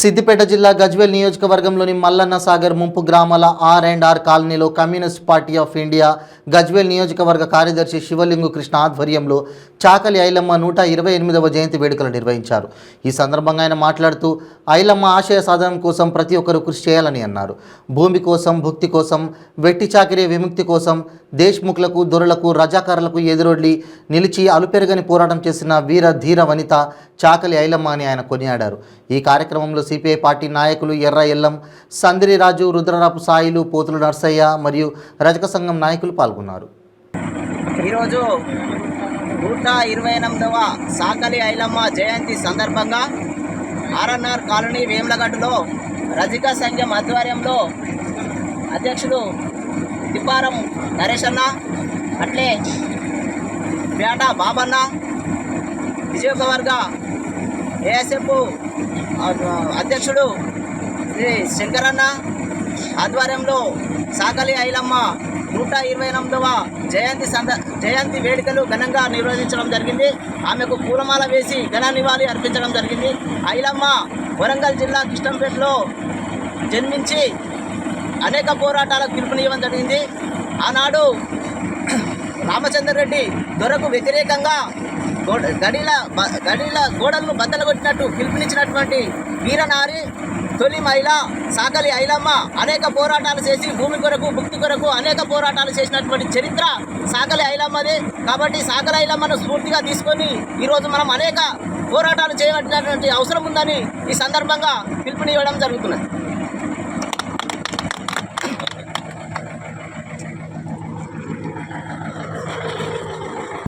సిద్దిపేట జిల్లా గజ్వేల్ నియోజకవర్గంలోని మల్లన్న సాగర్ ముంపు గ్రామాల R&R కాలనీలో communist party of India Gajwel నియోజకవర్గ కార్యదర్శి శివలింగు కృష్ణ ఆధ్వర్యంలో చాకలి ఐలమ్మ 128వ జయంతి వేడుకలు నిర్వహించారు. ఈ సందర్భంగా ఆయన మాట్లాడుతూ ఐలమ్మ ఆశయ సాధన కోసం ప్రతి ఒక్కరూ కృషి చేయాలని అన్నారు. భూమి కోసం, భుక్తి కోసం, వెట్టి చాకిరీ విముక్తి కోసం దేశ్ముఖులకు, దొరలకు, రజాకారులకు ఎదురొడ్లి నిలిచి అలుపెరగని పోరాటం చేసిన వీర ధీర వనిత చాకలి ఐలమ్మ అని ఆయన కొనియాడారు. ఈ కార్యక్రమంలో సిపిఐ పార్టీ నాయకులు ఎర్ర ఎల్లం, సందిరి రాజు, రుద్రరాపు సాయిలు, పోతులు నర్సయ్య మరియు రజక సంఘం నాయకులు పాల్గొన్నారు. ఈరోజు 128వ చాకలి ఐలమ్మ జయంతి సందర్భంగా R&R కాలనీ వేములగడ్డలో రజక సంఘం ఆధ్వర్యంలో అధ్యక్షుడు తిప్పారం నరేష్ అన్న, అట్లే పేట బాబన్న, నియోజకవర్గ ASF అధ్యక్షుడు శ్రీ శంకరన్న ఆధ్వర్యంలో చాకలి ఐలమ్మ 128వ జయంతి వేడుకలు ఘనంగా నిర్వహించడం జరిగింది. ఆమెకు పూలమాల వేసి ఘన నివాళి అర్పించడం జరిగింది. ఐలమ్మ వరంగల్ జిల్లా కిష్టంపేటలో జన్మించి అనేక పోరాటాలకు పిలుపునివ్వడం జరిగింది. ఆనాడు రామచంద్ర రెడ్డి దొరకు వ్యతిరేకంగా గడిల గోడలను బద్దలుగొట్టినట్టు పిలుపునిచ్చినటువంటి వీరనారి తొలి మహిళ చాకలి ఐలమ్మ. అనేక పోరాటాలు చేసి భూమి కొరకు, భుక్తి కొరకు అనేక పోరాటాలు చేసినటువంటి చరిత్ర చాకలి ఐలమ్మది. కాబట్టి చాకలి ఐలమ్మను స్ఫూర్తిగా తీసుకొని ఈరోజు మనం అనేక పోరాటాలు చేయవలసినటువంటి అవసరం ఉందని ఈ సందర్భంగా పిలుపునివ్వడం జరుగుతున్నది.